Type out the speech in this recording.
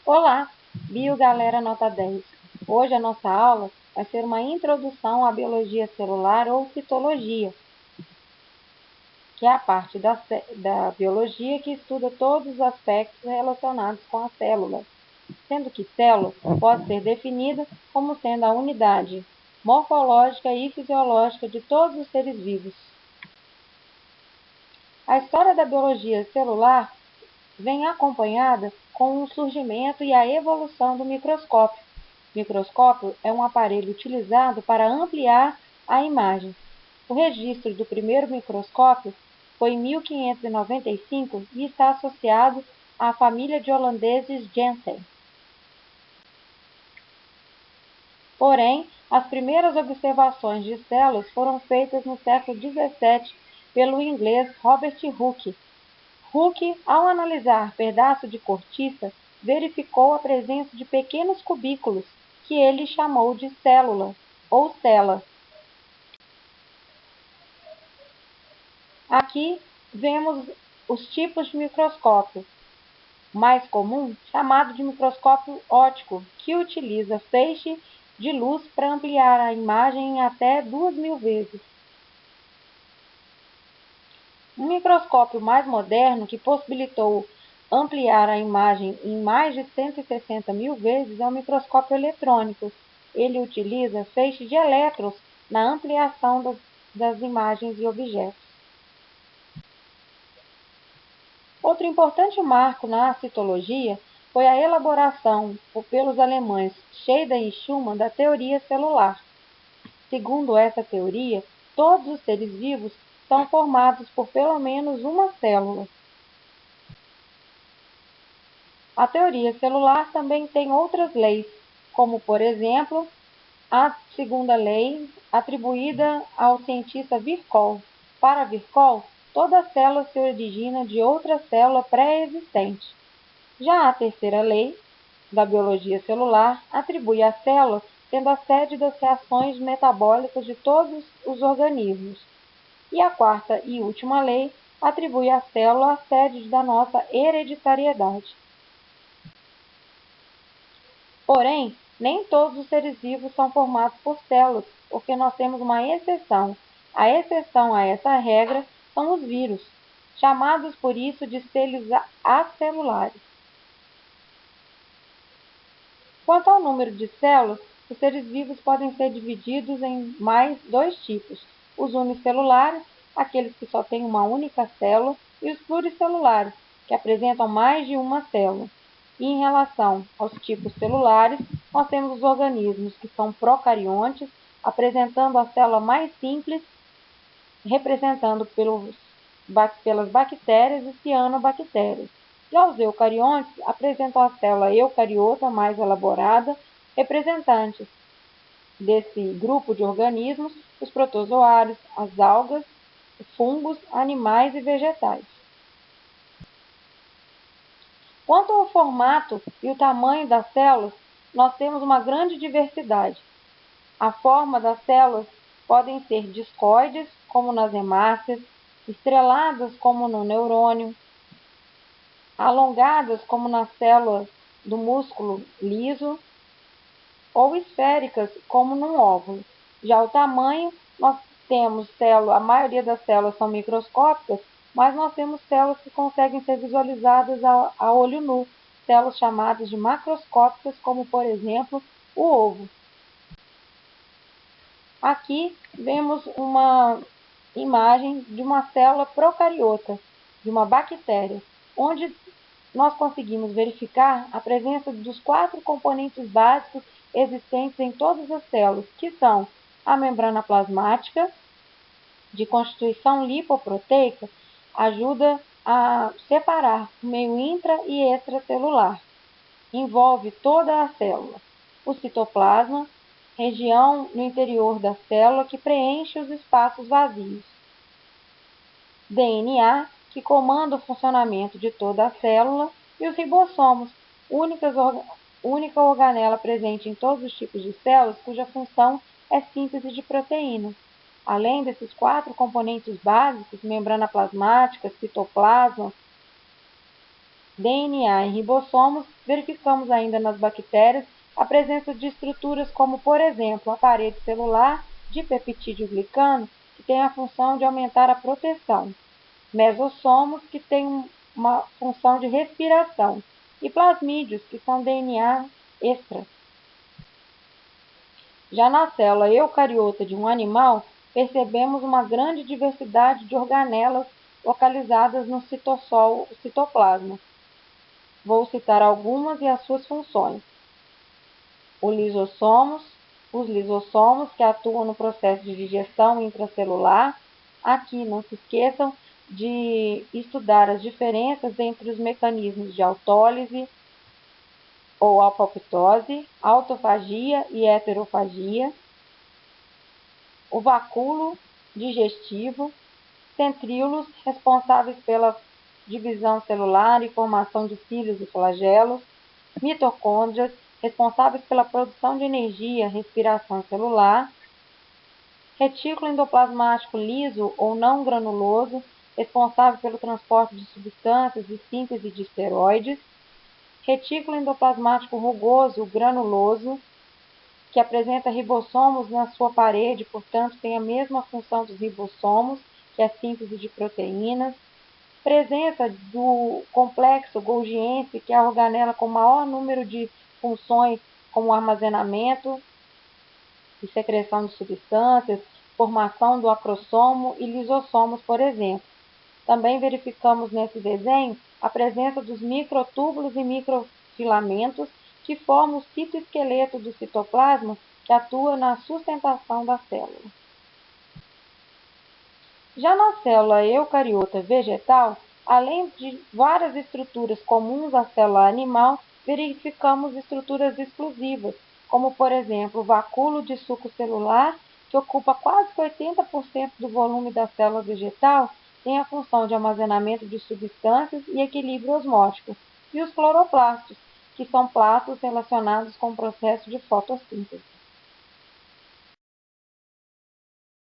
Olá, Galera Nota 10. Hoje a nossa aula vai ser uma introdução à biologia celular ou citologia, que é a parte da biologia que estuda todos os aspectos relacionados com a célula, sendo que célula pode ser definida como sendo a unidade morfológica e fisiológica de todos os seres vivos. A história da biologia celular vem acompanhada com o surgimento e a evolução do microscópio. O microscópio é um aparelho utilizado para ampliar a imagem. O registro do primeiro microscópio foi em 1595 e está associado à família de holandeses Jensen. Porém, as primeiras observações de células foram feitas no século XVII pelo inglês Robert Hooke. Hooke, ao analisar pedaços de cortiça, verificou a presença de pequenos cubículos, que ele chamou de célula ou cela. Aqui vemos os tipos de microscópio. O mais comum, chamado de microscópio óptico, que utiliza feixe de luz para ampliar a imagem em até 2.000 vezes. Um microscópio mais moderno, que possibilitou ampliar a imagem em mais de 160.000 vezes, é o microscópio eletrônico. Ele utiliza feixes de elétrons na ampliação das imagens e objetos. Outro importante marco na citologia foi a elaboração pelos alemães Scheider e Schumann da teoria celular. Segundo essa teoria, todos os seres vivos são formados por pelo menos uma célula. A teoria celular também tem outras leis, como, por exemplo, a segunda lei atribuída ao cientista Virchow. Para Virchow, toda célula se origina de outra célula pré-existente. Já a terceira lei da biologia celular atribui a célula sendo a sede das reações metabólicas de todos os organismos. E a quarta e última lei atribui à célula a sede da nossa hereditariedade. Porém, nem todos os seres vivos são formados por células, porque nós temos uma exceção. A exceção a essa regra são os vírus, chamados por isso de seres acelulares. Quanto ao número de células, os seres vivos podem ser divididos em mais dois tipos: os unicelulares, aqueles que só têm uma única célula, e os pluricelulares, que apresentam mais de uma célula. E em relação aos tipos celulares, nós temos os organismos que são procariontes, apresentando a célula mais simples, representando pelas bactérias e cianobactérias. Já os eucariontes apresentam a célula eucariota mais elaborada, representantes desse grupo de organismos, os protozoários, as algas, fungos, animais e vegetais. Quanto ao formato e o tamanho das células, nós temos uma grande diversidade. A forma das células podem ser discoides, como nas hemácias, estreladas, como no neurônio, alongadas, como nas células do músculo liso, ou esféricas, como num óvulo. Já o tamanho, nós temos células, a maioria das células são microscópicas, mas nós temos células que conseguem ser visualizadas a olho nu, células chamadas de macroscópicas, como por exemplo o ovo. Aqui vemos uma imagem de uma célula procariota, de uma bactéria, onde nós conseguimos verificar a presença dos 4 componentes básicos existentes em todas as células, que são a membrana plasmática, de constituição lipoproteica, ajuda a separar o meio intra e extracelular. Envolve toda a célula. O citoplasma, região no interior da célula que preenche os espaços vazios. DNA, que comanda o funcionamento de toda a célula, e os ribossomos, única organela presente em todos os tipos de células cuja função é síntese de proteínas. Além desses 4 componentes básicos, membrana plasmática, citoplasma, DNA e ribossomos, verificamos ainda nas bactérias a presença de estruturas como, por exemplo, a parede celular de peptídeo glicano, que tem a função de aumentar a proteção, mesossomos, que tem uma função de respiração, e plasmídios, que são DNA extras. Já na célula eucariota de um animal, percebemos uma grande diversidade de organelas localizadas no citoplasma. Vou citar algumas e as suas funções. Os lisossomos que atuam no processo de digestão intracelular. Aqui, não se esqueçam de estudar as diferenças entre os mecanismos de autólise ou apoptose, autofagia e heterofagia. O vacúolo digestivo, centríolos, responsáveis pela divisão celular e formação de cílios e flagelos, mitocôndrias, responsáveis pela produção de energia, respiração celular, retículo endoplasmático liso ou não granuloso, responsável pelo transporte de substâncias e síntese de esteroides, retículo endoplasmático rugoso granuloso, que apresenta ribossomos na sua parede, portanto tem a mesma função dos ribossomos, que é a síntese de proteínas, presença do complexo golgiense, que é a organela com maior número de funções, como armazenamento e secreção de substâncias, formação do acrossomo e lisossomos, por exemplo. Também verificamos nesse desenho a presença dos microtúbulos e microfilamentos, que formam o citoesqueleto do citoplasma, que atua na sustentação da célula. Já na célula eucariota vegetal, além de várias estruturas comuns à célula animal, verificamos estruturas exclusivas, como, por exemplo, o vacúolo de suco celular, que ocupa quase 80% do volume da célula vegetal, tem a função de armazenamento de substâncias e equilíbrio osmótico, e os cloroplastos, que são plastos relacionados com o processo de fotossíntese.